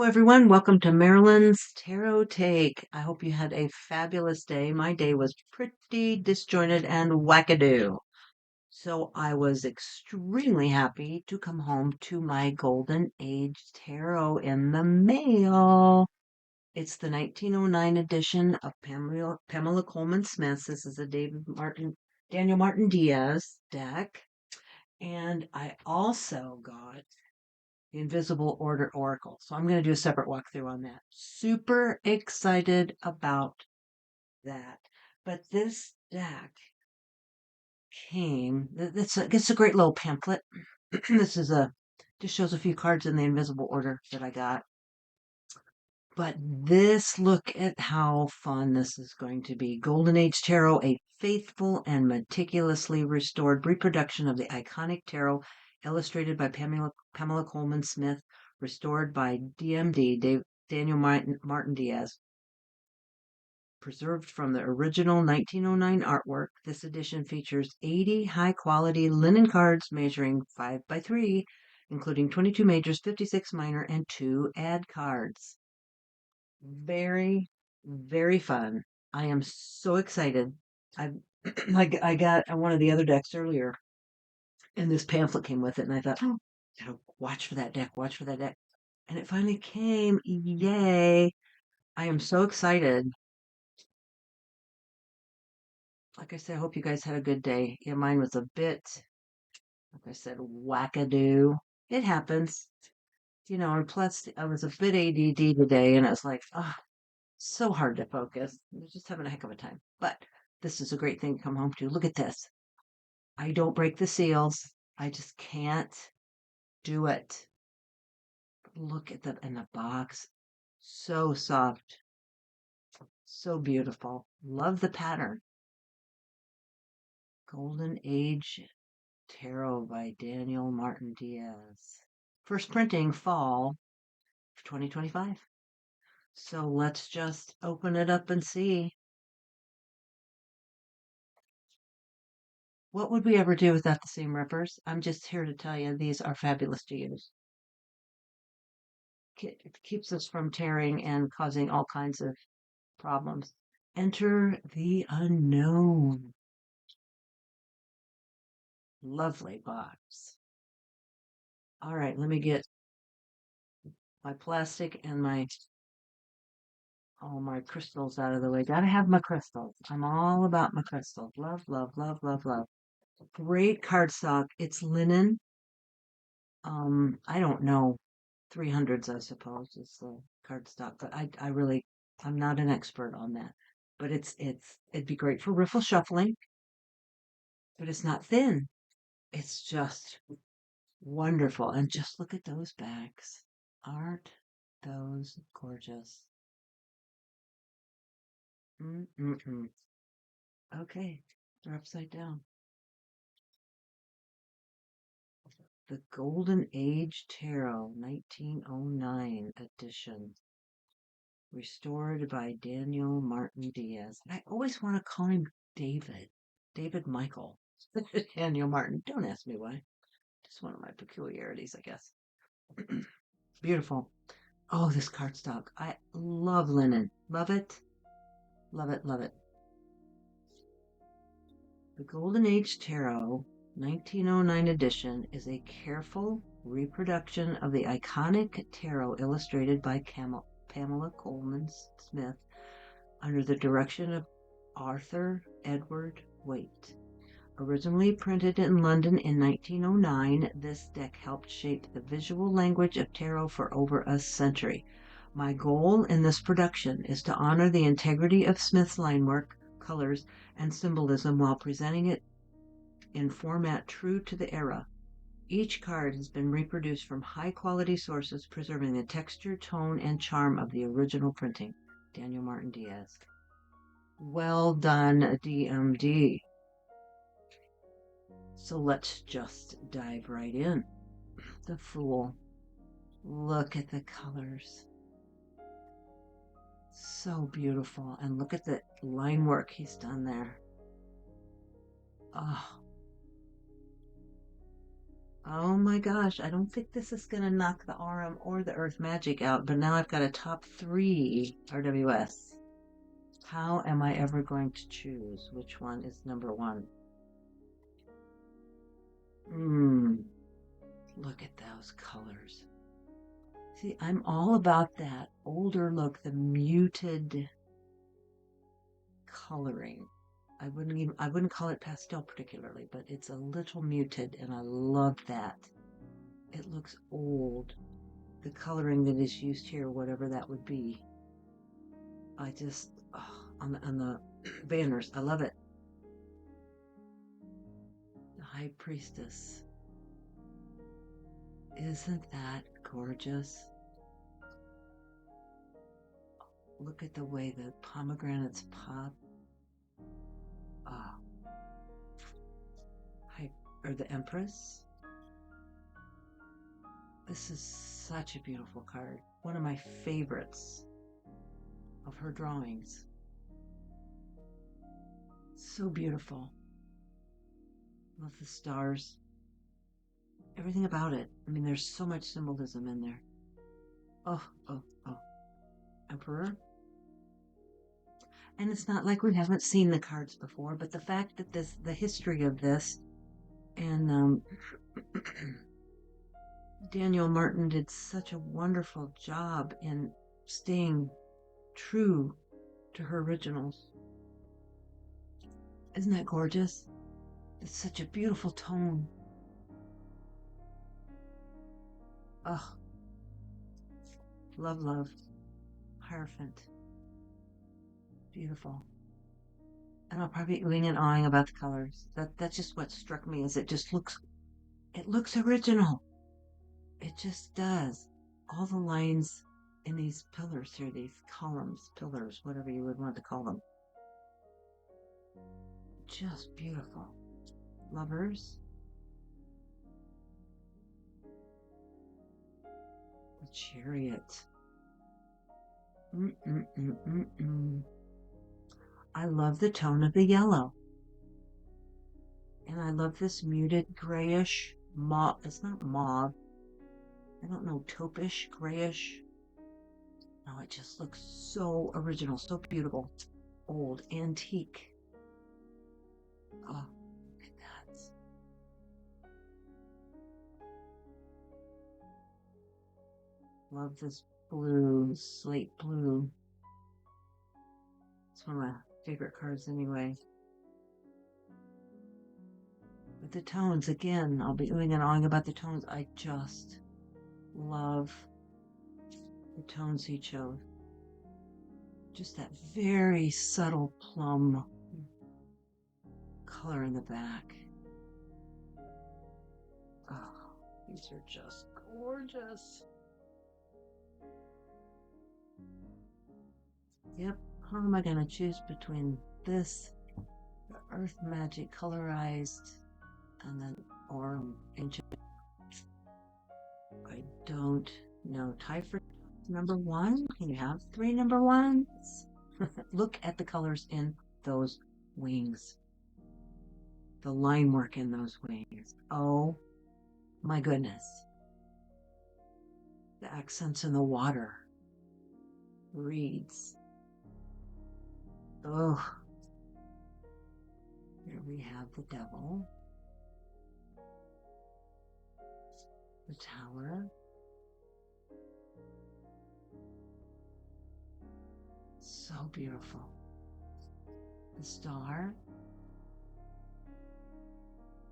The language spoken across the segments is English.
everyone. Welcome to Marilyn's Tarot Take. I hope you had a fabulous day. My day was pretty disjointed and wackadoo. So I was extremely happy to come home to my Golden Age Tarot in the mail. It's the 1909 edition of Pamela Colman Smith. This is a Daniel Martin Diaz deck. And I also got the Invisible Order Oracle. So I'm going to do a separate walkthrough on that. Super excited about that. But this deck it's a great little pamphlet. This is just shows a few cards in the Invisible Order that I got. But look at how fun this is going to be. Golden Age Tarot, a faithful and meticulously restored reproduction of the iconic tarot, illustrated by Pamela Colman Smith, restored by Daniel Martin Diaz. Preserved from the original 1909 artwork, this edition features 80 high-quality linen cards measuring 5 by 3, including 22 majors, 56 minor, and 2 add cards. Very, very fun. I am so excited. I got one of the other decks earlier, and this pamphlet came with it, and I thought, oh, watch for that deck, watch for that deck. And it finally came. Yay. I am so excited. Like I said, I hope you guys had a good day. Yeah, mine was a bit, like I said, wackadoo. It happens. And plus I was a bit ADD today, and I was like, oh, so hard to focus. I was just having a heck of a time. But this is a great thing to come home to. Look at this. I don't break the seals. I just can't do it. Look at in the box. So soft. So beautiful. Love the pattern. Golden Age Tarot by Daniel Martin Diaz. First printing fall of 2025. So let's just open it up and see. What would we ever do without the seam rippers? I'm just here to tell you these are fabulous to use. It keeps us from tearing and causing all kinds of problems. Enter the unknown. Lovely box. All right, let me get my plastic and all my crystals out of the way. Gotta have my crystals. I'm all about my crystals. Love, love, love, love, love. Great cardstock. It's linen. I don't know. 300s, I suppose, is the cardstock, but I'm not an expert on that. But it'd be great for riffle shuffling. But it's not thin. It's just wonderful. And just look at those bags. Aren't those gorgeous? Mm-mm-mm. Okay, they're upside down. The Golden Age Tarot, 1909 edition. Restored by Daniel Martin Diaz. I always want to call him David. David Michael. Daniel Martin. Don't ask me why. Just one of my peculiarities, I guess. Beautiful. Oh, this cardstock. I love linen. Love it. Love it. Love it. The Golden Age Tarot 1909 edition is a careful reproduction of the iconic tarot illustrated by Pamela Colman Smith under the direction of Arthur Edward Waite. Originally printed in London in 1909, this deck helped shape the visual language of tarot for over a century. My goal in this production is to honor the integrity of Smith's line work, colors, and symbolism while presenting it in format true to the era. Each card has been reproduced from high-quality sources, preserving the texture, tone, and charm of the original printing. Daniel Martin Diaz. Well done, DMD. So let's just dive right in. The Fool. Look at the colors. So beautiful. And look at the line work he's done there. Oh. Oh my gosh, I don't think this is going to knock the RM or the Earth Magic out, but now I've got a top 3 RWS. How am I ever going to choose which one is number 1? Look at those colors. See, I'm all about that older look, the muted coloring. I wouldn't call it pastel particularly, but it's a little muted, and I love that. It looks old. The coloring that is used here, whatever that would be. I just, on the banners, I love it. The High Priestess. Isn't that gorgeous? Look at the way the pomegranates pop. Or the Empress. This is such a beautiful card. One of my favorites of her drawings. So beautiful. Love the stars. Everything about it. I mean, there's so much symbolism in there. Oh. Emperor. And it's not like we haven't seen the cards before, but the fact that the history of this, and Daniel Martin did such a wonderful job in staying true to her originals. Isn't that gorgeous? It's such a beautiful tone. Oh, love. Hierophant. Beautiful. And I'll probably be oohing and awing about the colors. That's just what struck me, is it looks original. It just does. All the lines in these pillars here, these columns, pillars, whatever you would want to call them. Just beautiful. Lovers. The Chariot. I love the tone of the yellow. And I love this muted grayish mauve. It's not mauve. I don't know, taupish, grayish. No, it just looks so original, so beautiful. Old, antique. Oh, look at that. Love this blue, slate blue. It's one of my favorite cards anyway. But the tones, again, I'll be oohing and awing about the tones. I just love the tones he chose. Just that very subtle plum color in the back. Oh, these are just gorgeous. Yep, how am I going to choose between this, the Earth Magic colorized, and then or ancient? I don't know. Tie for number 1. Can you have 3 number 1s? Look at the colors in those wings. The line work in those wings. Oh my goodness. The accents in the water. Reeds. Oh. Here we have the Devil. The Tower. So beautiful. The Star.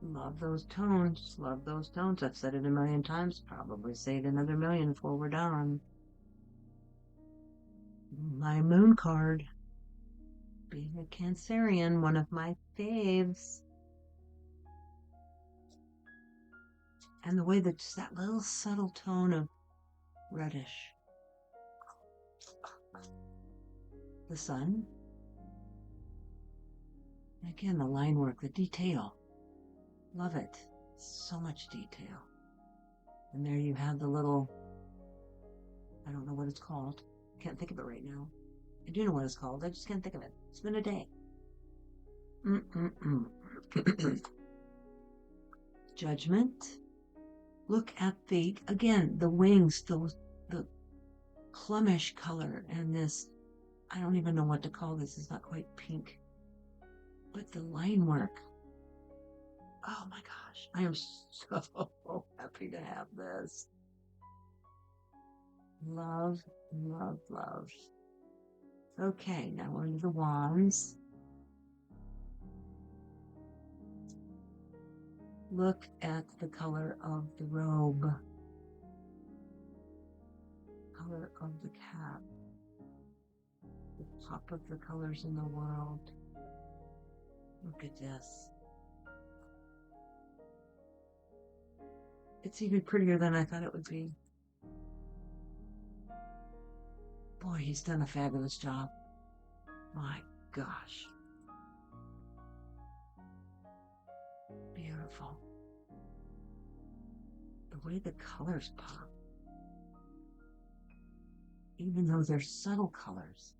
Love those tones. Love those tones. I've said it a million times. Probably say it another million before we're done. My moon card. Being a Cancerian, one of my faves. And the way that just that little subtle tone of reddish. The Sun. And again, the line work, the detail. Love it. So much detail. And there you have the little, I don't know what it's called. Can't think of it right now. I do know what it's called. I just can't think of it. It's been a day. Judgment. Look at again, the wings, the plummish color, and this, I don't even know what to call this. It's not quite pink. But the line work. Oh my gosh. I am so happy to have this. Love, love, love. Okay, now we're into the wands. Look at the color of the robe. Color of the cap. The top of the colors in the world. Look at this. It's even prettier than I thought it would be. Boy, he's done a fabulous job. My gosh. Beautiful. The way the colors pop. Even though they're subtle colors,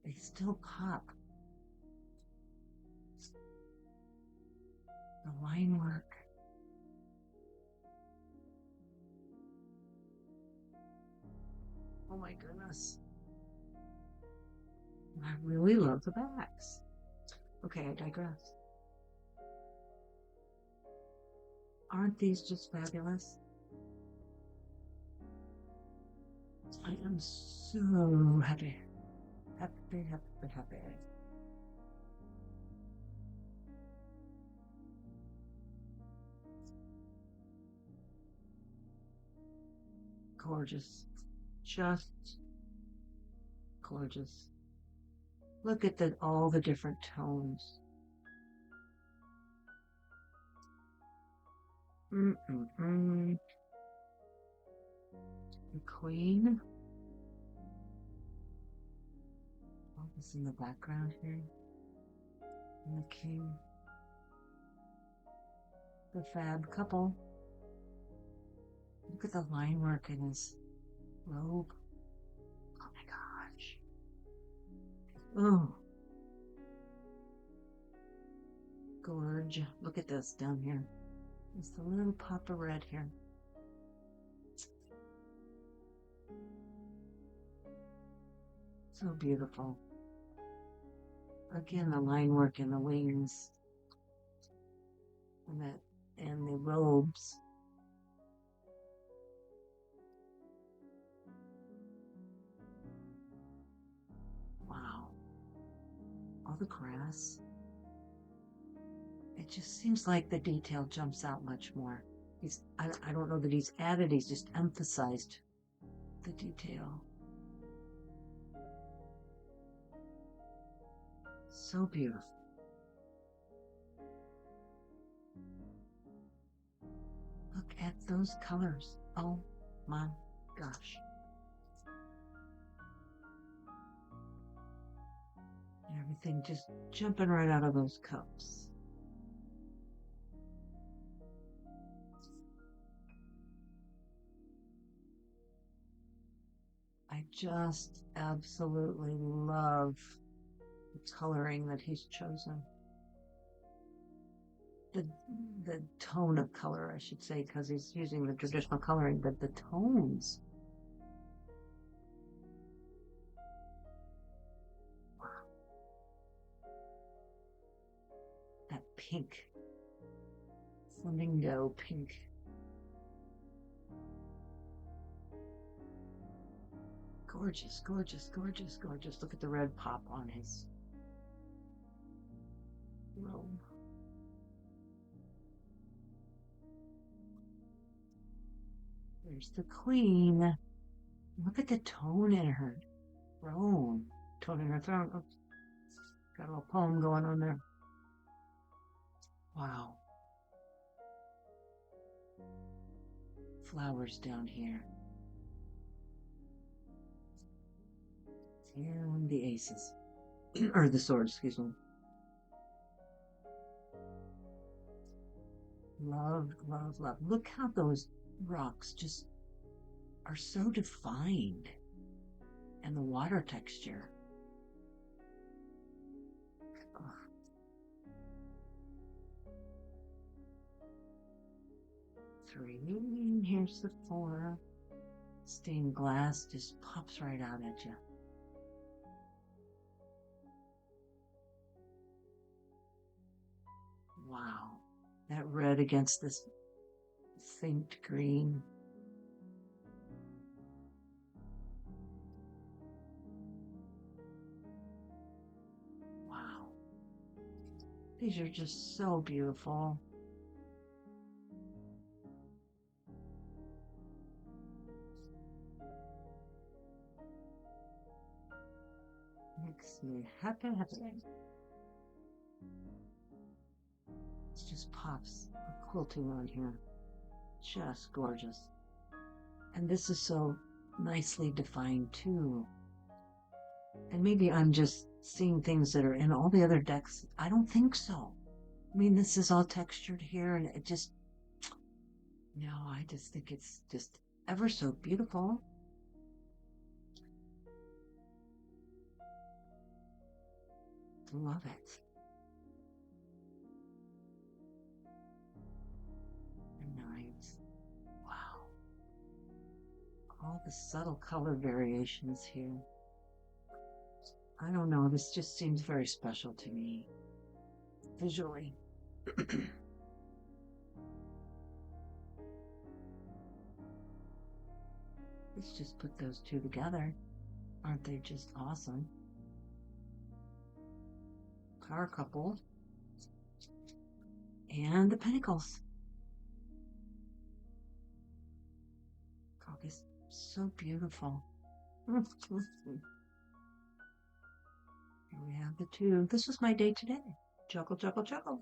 they still pop. The line work. Oh my goodness. I really love the backs. Okay, I digress. Aren't these just fabulous? I am so happy. Happy, happy, happy. Gorgeous. Just gorgeous. Look at all the different tones. The Queen. All this in the background here. And the King. The fab couple. Look at the line work in his robe. Oh my gosh. Oh. Gorge. Look at this down here. It's a little pop of red here. So beautiful. Again, the line work in the wings. And the robes. Wow. All the grass. It just seems like the detail jumps out much more. I don't know that he's added, he's just emphasized the detail. So beautiful. Look at those colors. Oh my gosh. Everything just jumping right out of those cups. I just absolutely love the coloring that he's chosen. The tone of color, I should say, because he's using the traditional coloring, but the tones. Wow. That pink. Flamingo pink. Gorgeous, gorgeous, gorgeous, gorgeous. Look at the red pop on his robe. There's the Queen. Look at the tone in her throne. Tone in her throne. Oops. Got a little poem going on there. Wow. Flowers down here. And the aces. Or the swords, excuse me. Love, love, love. Look how those rocks just are so defined. And the water texture. 3, and here's the 4. Stained glass just pops right out at you. Wow. That red against this faint green. Wow. These are just so beautiful. Makes me happy. It just pops the quilting on here. Just gorgeous. And this is so nicely defined too. And maybe I'm just seeing things that are in all the other decks. I don't think so. I mean, this is all textured here, and it just, no, I just think it's just ever so beautiful. Love it. Nice. Wow. All the subtle color variations here. I don't know, this just seems very special to me, visually. Let's just put those two together. Aren't they just awesome? Power couple. And the Pentacles. Oh, this is so beautiful. Here we have the two. This was my day today. Juggle, juggle, juggle.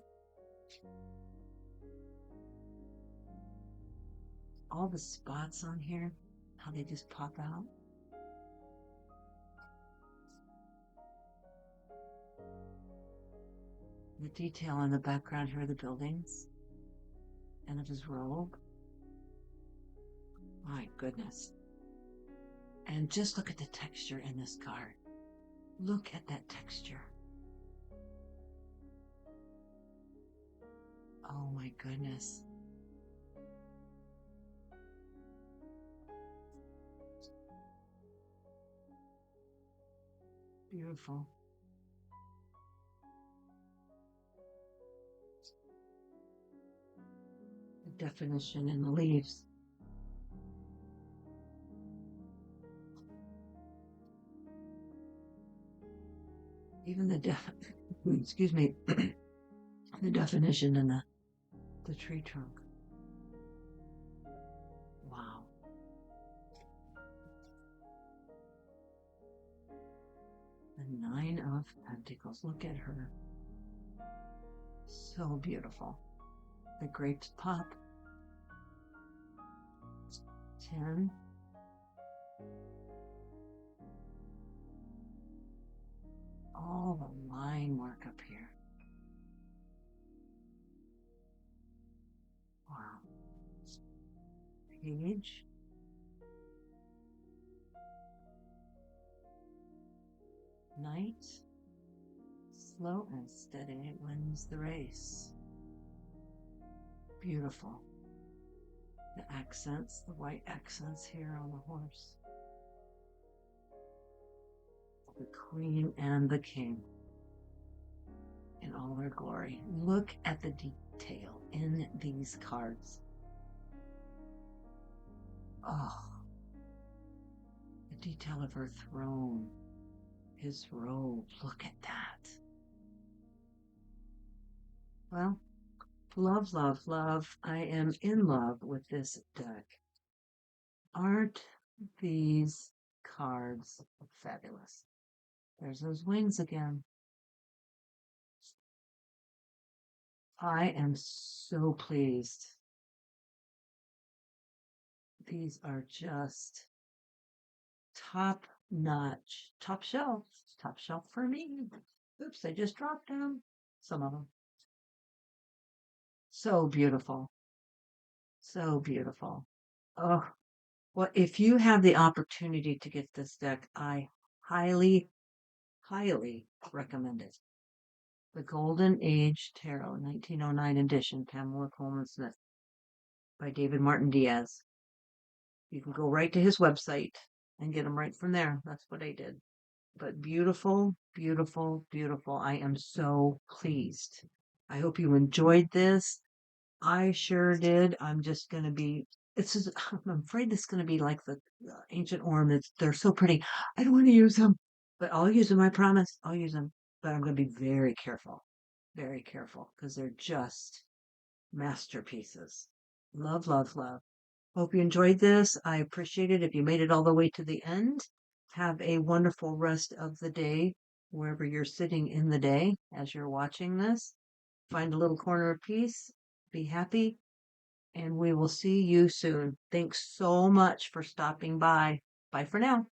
All the spots on here, how they just pop out. The detail in the background here, the buildings, and of his robe. My goodness. And just look at the texture in this card. Look at that texture. Oh my goodness. Beautiful. The definition in the leaves. Even the excuse me, the definition in the tree trunk. Wow. The 9 of Pentacles. Look at her. So beautiful. The grapes pop. 10. All the line work up here. Wow. Page. Knight. Slow and steady wins the race. Beautiful. The accents, the white accents here on the horse. The Queen and the King in all their glory. Look at the detail in these cards. Oh, the detail of her throne, his robe. Look at that. Well, love, love, love. I am in love with this deck. Aren't these cards fabulous? There's those wings again. I am so pleased. These are just top notch, top shelf for me. Oops, I just dropped them. Some of them. So beautiful. So beautiful. Oh, well, if you have the opportunity to get this deck, I highly, highly recommend it. The Golden Age Tarot, 1909 edition, Pamela Colman Smith. by David Martin Diaz. You can go right to his website and get them right from there. That's what I did. But beautiful, beautiful, beautiful. I am so pleased. I hope you enjoyed this. I sure did. I'm just going to be, I'm afraid this is going to be like the ancient ornaments. They're so pretty. I don't want to use them, but I'll use them. I promise. I'll use them. But I'm going to be very careful because they're just masterpieces. Love, love, love. Hope you enjoyed this. I appreciate it if you made it all the way to the end. Have a wonderful rest of the day, wherever you're sitting in the day as you're watching this. Find a little corner of peace. Be happy. And we will see you soon. Thanks so much for stopping by. Bye for now.